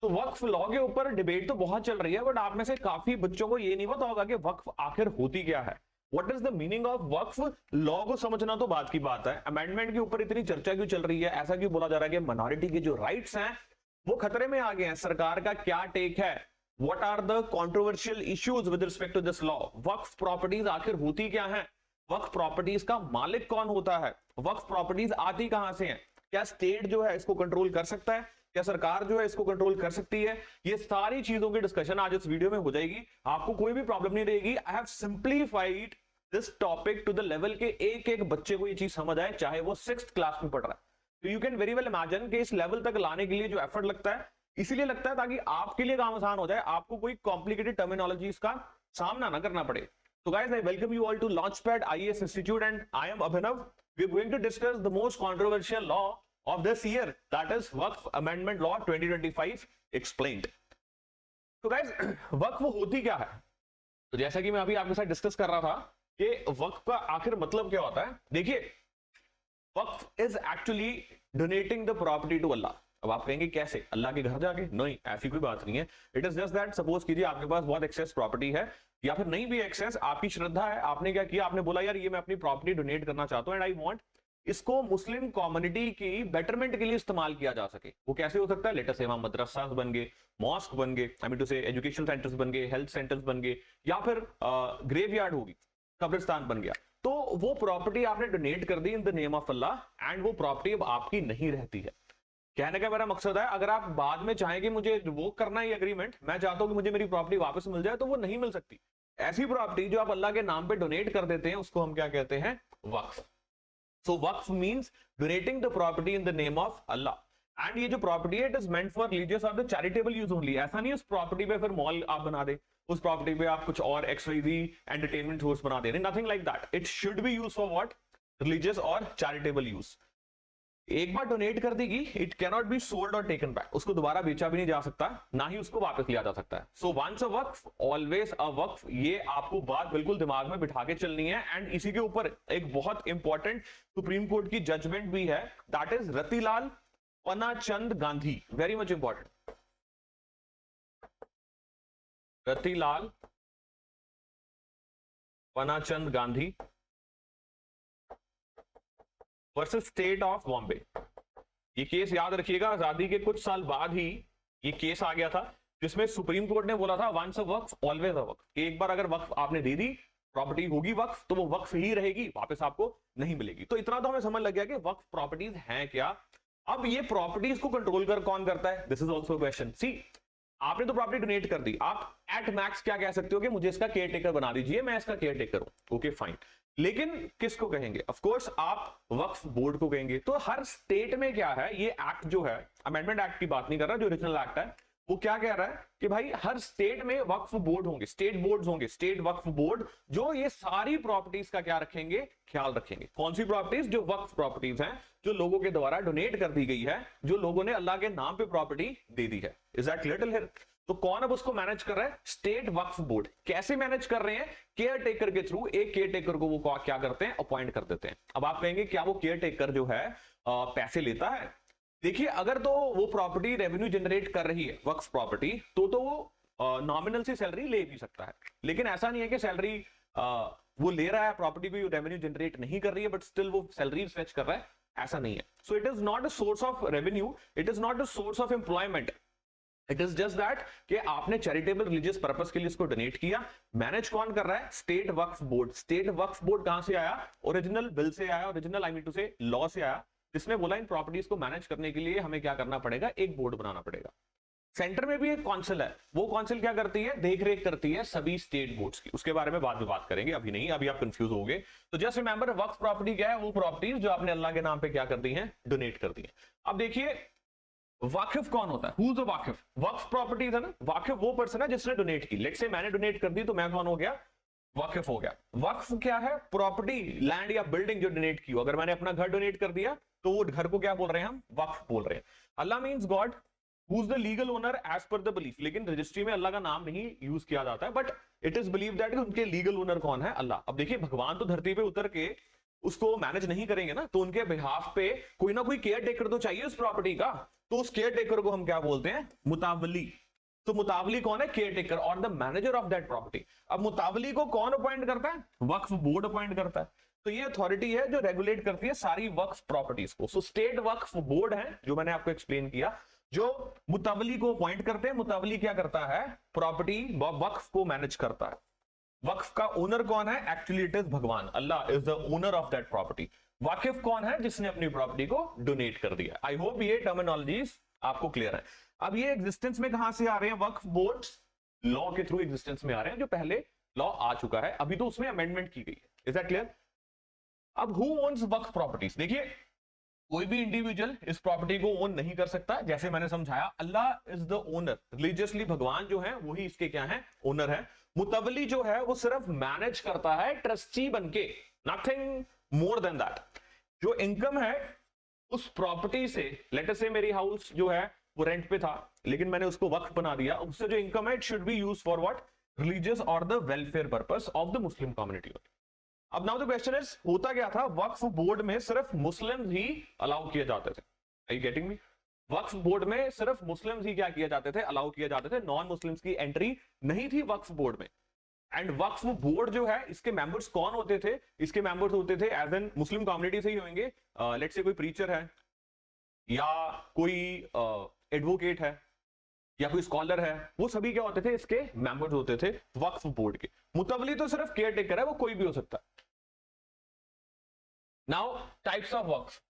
तो वक्फ लॉ के ऊपर डिबेट तो बहुत चल रही है, बट आप में से काफी बच्चों को ये नहीं पता होगा कि वक्फ आखिर होती क्या है। What is the meaning of Waqf law को समझना तो बात की बात है। अमेंडमेंट के ऊपर इतनी चर्चा क्यों चल रही है, ऐसा क्यों बोला जा रहा है कि माइनॉरिटी के जो राइट्स हैं वो खतरे में आ गए हैं, सरकार का क्या टेक है, what are the controversial issues with respect to this law, Waqf properties आखिर होती क्या है, वक्फ प्रॉपर्टीज का मालिक कौन होता है, वक्फ प्रॉपर्टीज आती कहां से हैं, क्या स्टेट जो है इसको कंट्रोल कर सकता है, क्या सरकार जो है इसको कंट्रोल कर सकती है। ये सारी चीजों की डिस्कशन आज इस वीडियो में हो जाएगी, आपको कोई भी प्रॉब्लम नहीं रहेगी। I have simplified this topic to the level के एक एक बच्चे को ये चीज समझ आए, चाहे वो 6th क्लास में पढ़ रहा है। तो you can very well imagine कि इस लेवल तक लाने के लिए जो एफर्ट लगता है, इसीलिए लगता है ताकि आपके लिए काम आसान हो जाए, आपको कोई कॉम्प्लिकेटेड टर्मिनोलॉजीज का सामना ना करना पड़े। So guys, I welcome you all to Launchpad IAS Institute and I am Abhinav. We are going to discuss the most controversial law of this year, that is Waqf Amendment Law 2025 explained. तो guys, वक्फ होती क्या है? तो जैसा कि मैं अभी आपके साथ डिस्कस कर रहा था कि वक्फ का आखिर मतलब क्या होता है। देखिए, waqf is actually donating the property to Allah. अब आप कहेंगे कैसे, अल्लाह के घर जाके? नहीं, ऐसी कोई बात नहीं है। It is just that, suppose कीजिए आपके पास बहुत एक्सेस प्रॉपर्टी है, या फिर नहीं भी एक्सेस, आपकी श्रद्धा है, आपने क्या किया, आपने बोला यार ये मैं अपनी प्रॉपर्टी डोनेट करना चाहता हूं एंड आई वांट इसको मुस्लिम कम्युनिटी की बेटरमेंट के लिए इस्तेमाल किया जा सके। वो कैसे हो सकता है? लेटर से वहां मदरसा बन गए, मॉस्क बन गए, आई मीन टू से एजुकेशन सेंटर्स बन गए, हेल्थ सेंटर्स बन गए, या फिर ग्रेवयार्ड होगी, कब्रिस्तान बन गया। तो वो प्रॉपर्टी आपने डोनेट कर दी in the name of Allah and वो प्रॉपर्टी अब आपकी नहीं रहती है। कहने का मेरा मकसद है, अगर आप बाद में चाहें कि मुझे वो करना है एग्रीमेंट, मैं चाहता हूं कि मुझे मेरी प्रॉपर्टी वापस मिल जाए, तो वो नहीं मिल सकती। ऐसी प्रॉपर्टी जो आप अल्लाह के नाम पे डोनेट कर देते हैं उसको हम क्या कहते हैं? Waqf. So waqf means donating the property in the name of Allah. And ये जो प्रॉपर्टी है, it is meant for religious और द चैरिटेबल यूज ओनली। ऐसा नहीं उस प्रॉपर्टी पे फिर मॉल आप बना दे, उस प्रॉपर्टी पे आप कुछ और एक्सवाईजी एंटरटेनमेंट सोर्स बना दे, nothing like that. It should be use for what? Religious और चैरिटेबल यूज। एक बार डोनेट कर देगी, it can not be sold और टेकन बैक, उसको दोबारा बेचा भी नहीं जा सकता, ना ही उसको वापस लिया जा सकता है। So once a Waqf always a वक्फ, ये आपको बात बिल्कुल दिमाग में बिठा के चलनी है। एंड इसी के ऊपर एक बहुत इंपॉर्टेंट सुप्रीम कोर्ट की जजमेंट भी है, that is Ratilal Panachand Gandhi, very much important. Ratilal Panachand Gandhi versus state of Bombay. ये केस याद रखिएगा, आजादी के कुछ साल बाद ही ये केस आ गया था, जिसमें सुप्रीम कोर्ट ने बोला था once a Waqf always a वक्फ। एक बार अगर वक्फ आपने दे दी, प्रॉपर्टी होगी वक्फ, तो वो वक्फ ही रहेगी, वापस आपको नहीं मिलेगी। तो इतना तो हमें समझ लग गया कि वक्फ प्रॉपर्टीज हैं क्या। अब ये प्रॉपर्टीज को कंट्रोल कर कौन करता है? This is also question. See, आपने तो प्रॉपर्टी डोनेट कर दी, आप एट मैक्स क्या कह सकते हो कि मुझे इसका केयर टेकर बना दीजिए, मैं इसका केयर टेकर हूं। ओके फाइन, लेकिन किसको कहेंगे? ऑफ कोर्स आप वक्फ बोर्ड को कहेंगे। तो हर स्टेट में क्या है, ये एक्ट जो है, अमेंडमेंट एक्ट की बात नहीं कर रहा, जो ओरिजिनल एक्ट है वो क्या कह रहा है कि भाई हर स्टेट में वक्फ बोर्ड होंगे, स्टेट बोर्ड्स होंगे, स्टेट वक्फ बोर्ड, जो ये सारी प्रॉपर्टीज का क्या रखेंगे? ख्याल रखेंगे। कौन सी प्रॉपर्टीज? जो वक्फ प्रॉपर्टीज हैं, जो लोगों के द्वारा डोनेट कर दी गई है, जो लोगों ने अल्लाह के नाम पे प्रॉपर्टी दे दी है। Is that clear till here? तो कौन अब उसको मैनेज कर रहा है? स्टेट वक्फ बोर्ड। कैसे मैनेज कर रहे हैं? केयर टेकर के थ्रू। एक केयर टेकर को वो क्या करते हैं? अपॉइंट कर देते हैं। अब आप कहेंगे क्या वो केयर टेकर जो है पैसे लेता है? देखिए, अगर तो वो प्रॉपर्टी रेवेन्यू जनरेट कर रही है, वक्फ प्रॉपर्टी, तो वो नॉमिनल सी सैलरी ले भी सकता है। लेकिन ऐसा नहीं है कि सैलरी वो ले रहा है, प्रॉपर्टी भी रेवेन्यू जनरेट नहीं कर रही है, बट स्टिल वो सैलरी फेच कर रहा है, ऐसा नहीं है। So it is not a source of revenue, it is not a source of employment. It is just that कि आपने चैरिटेबल रिलीजियस पर्पस के लिए इसको डोनेट किया। मैनेज कौन कर रहा है? स्टेट वक्फ बोर्ड। स्टेट वक्फ बोर्ड कहां से आया? ओरिजिनल बिल से आया, ओरिजिनल आई मीन टू से लॉ से आया, जिसने बोला इन प्रॉपर्टीज को मैनेज करने के लिए हमें क्या करना पड़ेगा? एक बोर्ड बनाना पड़ेगा। सेंटर में भी एक काउंसिल है, वो काउंसिल क्या करती है? देख रेख करती है सभी स्टेट बोर्ड्स की। उसके बारे में बाद में बात करेंगे, अभी नहीं, अभी आप कंफ्यूज हो गए। तो जस्ट रिमेंबर, वक्फ प्रॉपर्टी क्या है? वो प्रॉपर्टीज जो आपने अल्लाह के नाम पे क्या कर दी है? डोनेट कर दी है। अब देखिए, वाकिफ कौन होता है? हु इज द वाकिफ? वक्फ प्रॉपर्टीज है ना, वाकिफ वो पर्सन है जिसने डोनेट की। लेट्स से मैंने डोनेट कर दी, तो मैं कौन हो गया? वाकिफ हो गया। वक्फ क्या है? प्रॉपर्टी, लैंड या बिल्डिंग जो डोनेट की हो। अगर मैंने अपना घर डोनेट कर दिया, तो वो घर को क्या बोल रहे हैं हम? वक्फ बोल रहे हैं। Allah means God, who is the legal owner as per the belief. लेकिन रजिस्ट्री में अल्लाह का नाम नहीं यूज किया जाता है, but it is believe that उनके लीगल ओनर कौन है? अल्लाह। अब देखिए, भगवान तो धरती पे उतर के उसको मैनेज नहीं करेंगे ना, तो उनके बिहाफ पे कोई ना कोई केयर टेकर तो चाहिए उस प्रॉपर्टी का। तो उस केयर टेकर को हम क्या बोलते हैं? मुतावली। तो मुतावली कौन है? केयर टेकर और the manager of that property. अब मुतावली को कौन अपॉइंट करता है? वक्फ बोर्ड अपॉइंट करता है। तो ये अथॉरिटी है जो रेगुलेट करती है सारी वक्फ प्रॉपर्टीज को। सो स्टेट वक्फ बोर्ड है, जो मैंने आपको एक्सप्लेन किया, जो मुतावली को अपॉइंट करते हैं। मुतावली क्या करता है? प्रॉपर्टी वक्फ को मैनेज करता है। वक्फ का ओनर कौन है? एक्चुअली इट इज भगवान, Allah is the owner of that property. वाकिफ कौन है? जिसने अपनी प्रॉपर्टी को डोनेट कर दिया। आई होप ये टर्मिनोलॉजीज आपको क्लियर है। अब ये एग्जिस्टेंस में कहां से आ रहे हैं? वक्फ बोर्ड्स लॉ के थ्रू एग्जिस्टेंस में आ रहे हैं, जो पहले लॉ आ चुका है, अभी तो उसमें अमेंडमेंट की गई है। Is that clear? अब हु ओन्स वक्फ प्रॉपर्टीज? देखिए, कोई भी इंडिविजुअल इस प्रॉपर्टी को ओन नहीं कर सकता। जैसे मैंने समझाया, अल्लाह इज द ओनर, रिलीजियसली भगवान जो है वही इसके क्या है? ओनर है। मुतवली जो है वो सिर्फ मैनेज करता है ट्रस्टी बनके, नथिंग मोर देन दैट। जो इनकम है उस प्रॉपर्टी से, लेट अस से मेरी हाउस जो है वो रेंट पे था, लेकिन मैंने उसको वक्फ बना दिया, उससे जो इनकम है it should be used for what? Religious और the welfare purpose of the Muslim community. अब नाउ द क्वेश्चन इज, होता क्या था? वक्फ बोर्ड में सिर्फ मुस्लिम ही अलाउ किए जाते थे। Are you getting me? Waqf board में सिर्फ मुस्लिम्स ही क्या किए जाते थे? अलाउ किए जाते थे। नॉन मुस्लिम्स की एंट्री नहीं थी वक्फ बोर्ड में। एंड वक्फ बोर्ड जो है, इसके मेंबर्स कौन होते थे? इसके मेंबर्स होते थे एज एन मुस्लिम कम्युनिटी से ही होंगे। लेट्स से कोई प्रीचर है, या कोई एडवोकेट है, या कोई स्कॉलर है, वो सभी क्या होते थे? इसके मेंबर्स होते थे वक्फ बोर्ड के। मुतवली तो सिर्फ केयर टेकर है, वो कोई भी हो सकता है। नाउ टाइप्स ऑफ वक्फ,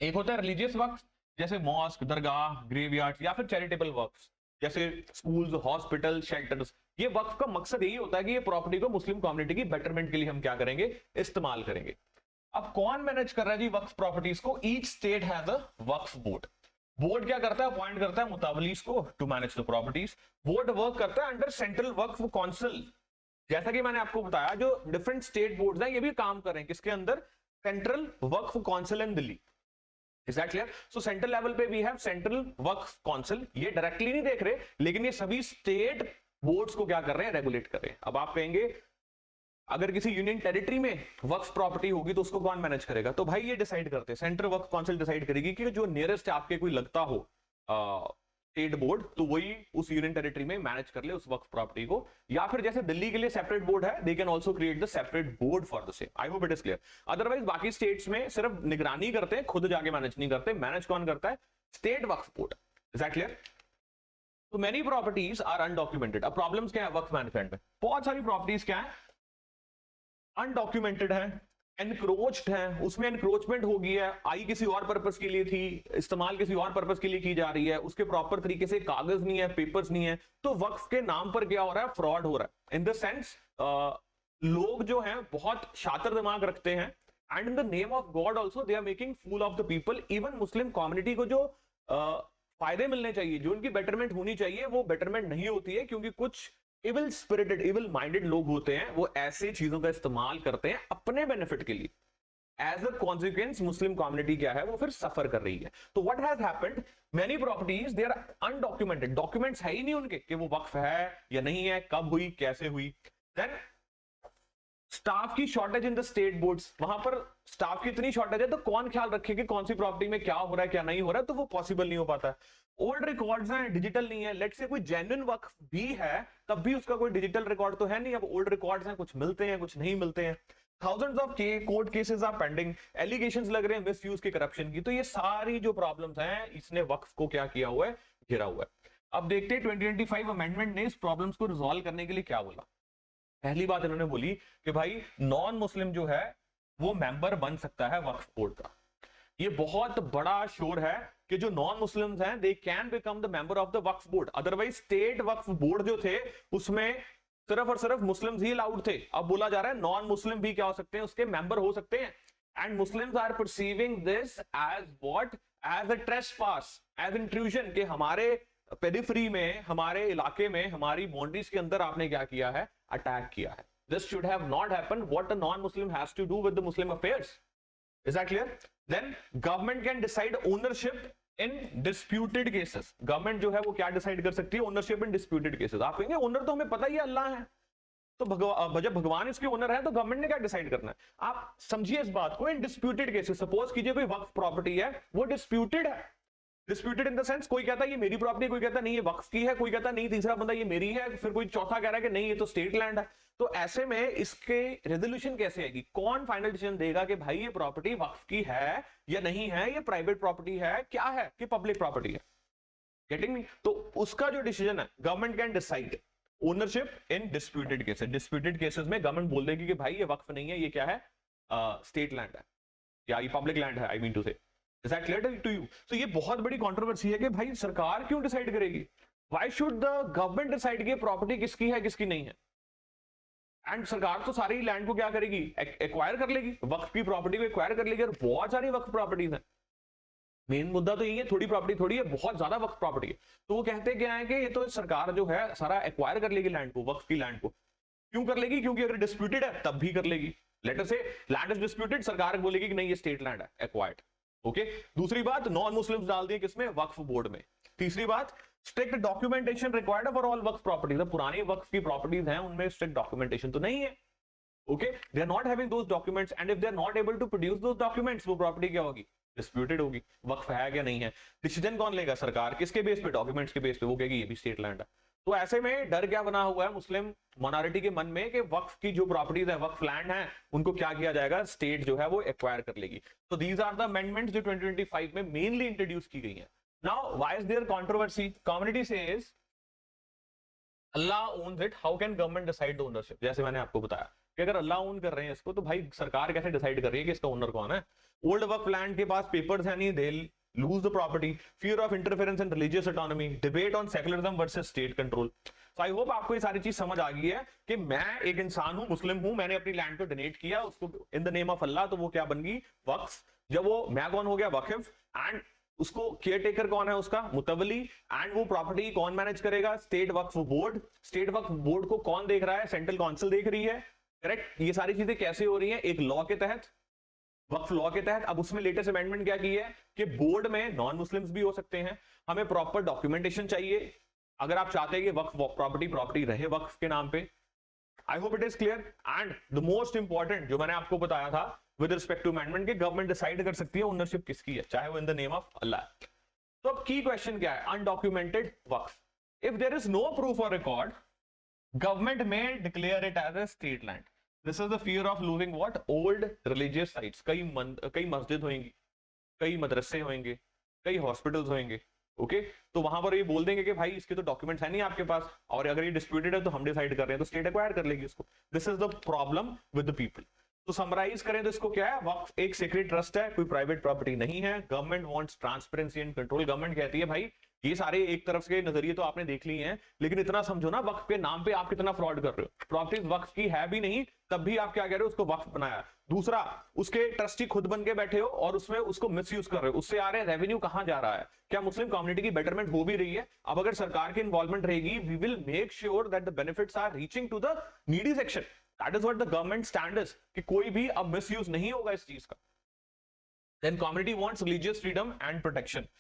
एक होता है रिलीजियस वक्फ, जैसे मॉस्क, दरगाह, ग्रेवयार्ड, या फिर चैरिटेबल वक्फ जैसे स्कूल्स, हॉस्पिटल, शेल्टर्स। ये वक्फ का मकसद यही होता है कि ये प्रॉपर्टी को मुस्लिम कम्युनिटी की बेटरमेंट के लिए हम क्या करेंगे? इस्तेमाल करेंगे। अब कौन मैनेज कर रहा है जी वक्फ प्रॉपर्टीज को? Each state has a Waqf board. Board क्या करता है? अपॉइंट करता है मुतावलीस को to manage the properties. Board work करता है अंडर सेंट्रल वक्फ काउंसिल। जैसा कि मैंने आपको बताया, जो डिफरेंट स्टेट बोर्ड्स हैं ये भी काम कर रहे हैं किसके अंदर? Central waqf council in Delhi. Is that clear? So central level पे we have central waqf council. ये डायरेक्टली नहीं देख रहे, लेकिन ये सभी स्टेट बोर्ड्स को क्या कर रहे हैं? रेगुलेट कर रहे हैं। अब आप कहेंगे, अगर किसी यूनियन टेरिटरी में वक्फ प्रॉपर्टी होगी तो उसको कौन मैनेज करेगा? तो भाई ये डिसाइड करते हैं, सेंट्रल वक्फ काउंसिल डिसाइड करेगी कि जो नियरेस्ट आपके कोई लगता हो स्टेट बोर्ड, तो वही उस यूनियन टेरिटरी में मैनेज कर ले उस वक्फ प्रॉपर्टी को। या फिर जैसे दिल्ली के लिए सेपरेट बोर्ड है, they can also create the separate board for the same. I hope it is clear. Otherwise बाकी स्टेट्स में सिर्फ निगरानी करते हैं, खुद जाके मैनेज नहीं करते। मैनेज कौन करता है? State Waqf board. Is that clear? तो मेनी प्रॉपर्टीज आर अनडॉक्यूमेंटेड। अब प्रॉब्लम्स क्या है वक्फ मैनेजमेंट में? बहुत सारी प्रॉपर्टीज क्या है? अनडॉक्यूमेंटेड है, एनक्रोच्ड है, उसमें एनक्रोचमेंट हो गई है, आई किसी और पर्पस के लिए थी, इस्तेमाल किसी और पर्पस के लिए की जा रही है, उसके प्रॉपर तरीके से कागज नहीं है, पेपर्स नहीं है, तो वक्फ के नाम पर क्या हो रहा है? फ्रॉड हो रहा है। इन द सेंस लोग जो हैं बहुत शातिर दिमाग रखते हैं, and in the name of God also they are making fool of the people. Even Muslim community को जो फायदे मिलने चाहिए, जो उनकी बेटरमेंट होनी चाहिए, वो बेटरमेंट नहीं होती है, क्योंकि कुछ इविल स्पिरिटेड, इविल माइंडेड लोग होते हैं, वो ऐसी चीजों का इस्तेमाल करते हैं अपने बेनिफिट के लिए। As a consequence Muslim community क्या है? वो फिर सफर कर रही है। तो what has happened, many properties they are undocumented, documents है ही नहीं उनके कि वो वक्फ है या नहीं है, कब हुई, कैसे हुई। देन स्टाफ की shortage in the state boards, वहां पर स्टाफ की इतनी शॉर्टेज है तो कौन ख्याल रखे कि कौन सी प्रॉपर्टी में क्या हो रहा है, क्या नहीं हो रहा है, तो वो पॉसिबल नहीं हो पाता है। ओल्ड रिकॉर्ड्स हैं, डिजिटल नहीं है। लेट्स से कोई जेन्युइन वक्फ भी है, तब भी उसका कोई डिजिटल रिकॉर्ड तो है नहीं। अब ओल्ड रिकॉर्ड्स हैं, कुछ मिलते हैं, कुछ नहीं मिलते हैं। Thousands of court cases are pending, allegations लग रहे हैं मिसयूज की, करप्शन की। तो ये सारी जो प्रॉब्लम्स हैं, इसने वक्फ को क्या किया हुआ है? घिरा हुआ है। अब देखते हैं 2025 अमेंडमेंट ने इस प्रॉब्लम्स को रिजॉल्व करने के लिए क्या बोला। पहली बात इन्होंने बोली कि भाई नॉन मुस्लिम जो है वो मेंबर बन सकता है वक्फ बोर्ड का। ये बहुत बड़ा शोर है कि जो नॉन मुस्लिम्स हैं they can become the member of the Waqf board. Otherwise state Waqf board जो थे उसमें सिर्फ और सिर्फ मुस्लिम्स ही अलाउड थे। अब बोला जा रहा है नॉन मुस्लिम भी क्या हो सकते हैं? उसके मेंबर हो सकते हैं। And Muslims are perceiving this as what? As a trespass, as intrusion, कि हमारे पेरिफेरी में, हमारे इलाके में, हमारी बाउंड्रीज के अंदर आपने क्या किया है? अटैक किया है। This should have not happened. What a non-Muslim has to do with the Muslim affairs? Is that clear? Then government can decide ownership in disputed cases. Government जो है वो क्या डिसाइड कर सकती है? ownership in disputed cases. आप कहेंगे owner तो हमें पता ही अल्लाह है, तो जब भगवान इसके ओनर है तो गवर्नमेंट ने क्या डिसाइड करना है? आप समझिए इस बात को। इन डिस्प्यूटेड केसेस, सपोज कीजिए कोई वक्फ प्रॉपर्टी है वो डिस्प्यूटेड है, डिस्प्यूटेड इन द सेंस कोई कहता है ये मेरी प्रॉपर्टी, कोई कहता नहीं ये वक्फ की है, कोई कहता नहीं तीसरा बंदा ये मेरी है, फिर कोई चौथा कह रहा है कि नहीं ये तो स्टेट लैंड है। तो ऐसे में इसके रेजोल्यूशन कैसे आएगी? कौन फाइनल डिसीजन देगा कि भाई ये प्रॉपर्टी वक्फ की है या नहीं है, ये प्राइवेट प्रॉपर्टी है, क्या है कि पब्लिक प्रॉपर्टी है? Getting me? तो उसका जो डिसीजन है, government can decide ownership in disputed cases. Disputed cases में गवर्नमेंट बोल देगी कि भाई ये वक्फ नहीं है, ये क्या है, स्टेट लैंड है या ये पब्लिक लैंड है, आई मीन टू से। Is that clear to you? So ये बहुत बड़ी कंट्रोवर्सी है कि भाई सरकार क्यों डिसाइड करेगी? Why should the government decide कि प्रॉपर्टी किसकी है किसकी नहीं है? एंड सरकार तो सारी लैंड को क्या करेगी, एक्वायर कर लेगी, वक्फ की प्रॉपर्टी को एक्वायर कर लेगी, और बहुत सारी वक्फ प्रॉपर्टीज हैं। मेन मुद्दा तो यही है, थोड़ी प्रॉपर्टी थोड़ी है, बहुत ज्यादा वक्फ प्रॉपर्टी है। तो वो कहते क्या है कि ये तो सरकार जो है सारा एक्वायर कर लेगी लैंड को, वक्फ की लैंड को। क्यों कर लेगी? क्योंकि अगर डिस्प्यूटेड है तब भी कर लेगी। लेट अस से लैंड इज डिस्प्यूटेड, सरकार बोलेगी कि नहीं ये स्टेट लैंड है, एक्वायर्ड। ओके दूसरी बात, नॉन मुस्लिम्स डाल दिए किसमें, वक्फ बोर्ड में। तीसरी बात, strict documentation required for all Waqf properties. पुरानी वक्फ की प्रॉपर्टीज हैं उनमें स्ट्रिक्ट डॉक्यूमेंटेशन तो नहीं है। Okay they are not having those documents, and if they are not able to produce those documents, वो प्रॉपर्टी क्या होगी, डिस्प्यूटेड होगी। वक्फ है क्या नहीं है, डिसीजन कौन लेगा, सरकार। किसके बेस पे, डॉक्यूमेंट्स के बेस पे। वो कहेगी ये भी स्टेट लैंड है। तो ऐसे में डर क्या बना हुआ है मुस्लिम मोनारिटी के मन में कि वक्फ की जो प्रॉपर्टीज है, वक्फ लैंड है, उनको क्या किया जाएगा, स्टेट जो है वो एक्वायर कर लेगी। तो दीज आर द अमेंडमेंट्स जो 2025 में मेनली इंट्रोड्यूस की गई हैं। Now why is there controversy? Community says Allah owns it, how can government decide the ownership? जैसे मैंने आपको बताया कि अगर अल्लाह ओन कर रहे हैं इसको, तो भाई सरकार कैसे डिसाइड कर रही है कि इसका ओनर कौन है? ओल्ड वक्फ लैंड के पास पेपर्स है नहीं, दे lose the property, fear of interference in religious autonomy, debate on secularism versus state control. So I hope आपको ये सारी चीज समझ आ गई है कि मैं एक इंसान हूं, मुस्लिम हूं, मैंने अपनी लैंड को डोनेट किया उसको इन द नेम ऑफ अल्लाह, तो वो क्या बन गई, वक्फ। जब वो मैं कौन हो गया, वकीफ, एंड उसको केयर टेकर कौन है, उसका मुतवली, एंड वो प्रॉपर्टी कौन मैनेज करेगा, स्टेट वक्फ बोर्ड। स्टेट वक्फ बोर्ड को कौन देख रहा है, सेंट्रल काउंसिल देख रही है, करेक्ट। ये सारी चीजें कैसे हो रही है, एक लॉ के तहत, वक्फ लॉ के तहत। अब उसमें लेटेस्ट अमेंडमेंट क्या की है कि बोर्ड में नॉन मुस्लिम्स भी हो सकते हैं। हमें प्रॉपर डॉक्यूमेंटेशन चाहिए अगर आप चाहते हैं कि वक्फ प्रॉपर्टी रहे वक्फ के नाम पे। I hope it is clear. And the most important जो मैंने आपको बताया था विद रिस्पेक्ट टू अमेंडमेंट, के गवर्नमेंट डिसाइड कर सकती है ओनरशिप किसकी है, चाहे वो in the name of Allah. तो अब की क्वेश्चन क्या है, undocumented Waqf. If there is no proof और रिकॉर्ड, गवर्नमेंट में declare it as a state land. This is the fear of losing what? Old religious sites. कई मस्जिद होंगी, कई मदरसे होंगे, कई हॉस्पिटल्स होंगे। ओके तो वहां पर ये बोल देंगे कि भाई इसके तो डॉक्यूमेंट्स है नहीं आपके पास, और अगर ये डिस्प्यूटेड है तो हम डिसाइड कर रहे हैं, तो स्टेट एक्वायर कर लेगी इसको। This is the problem with the people. तो समराइज करें तो इसको क्या है, वक्फ एक सीक्रेट ट्रस्ट है, कोई प्राइवेट प्रॉपर्टी नहीं है। Government wants transparency and control. Government कहती है भाई ये सारे एक तरफ के नजरिए तो आपने देख लिए हैं, लेकिन इतना समझो ना वक्फ के नाम पे आप कितना फ्रॉड कर रहे हो। प्रॉपर्टी वक्फ की है भी नहीं, तब भी आप क्या कह रहे हो, उसको वक्फ बनाया। दूसरा, उसके ट्रस्टी खुद बन के बैठे हो और उसमें उसको मिसयूज कर रहे हो। उससे आ रहे रेवेन्यू कहां जा रहा है? क्या मुस्लिम कम्युनिटी की बेटरमेंट हो भी रही है? अब अगर सरकार की इन्वॉल्वमेंट रहेगी, we will make sure that the benefits are reaching to the needy section. That is what the government stand is, कि कोई भी अब मिसयूज नहीं होगा इस चीज का। Then community wants religious freedom and protection.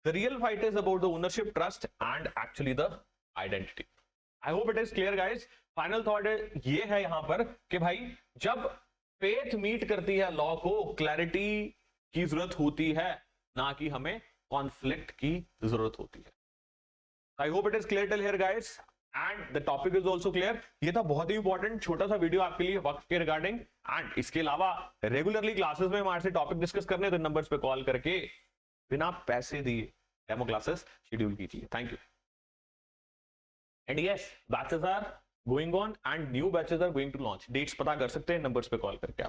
The real fight is about the ownership, trust, and actually the identity. I hope it is clear, guys. Final thought ये है यहां पर कि भाई जब faith meet करती है लॉ को, क्लैरिटी की जरूरत होती है, ना कि हमें कॉन्फ्लिक्ट की जरूरत होती है। I hope it is clear till here, guys. And the topic is also clear. ये था बहुत ही इंपॉर्टेंट छोटा सा वीडियो आपके लिए वक्फ के रिगार्डिंग। एंड इसके अलावा रेगुलरली क्लासेस में हमारे से टॉपिक डिस्कस करने, तो नंबर्स पे कॉल करके बिना पैसे दिए डेमो क्लासेस शेड्यूल कीजिए। Thank you. And yes, batches are going on and new batches are going to launch. Dates पता कर सकते हैं नंबर्स पे कॉल करके आप।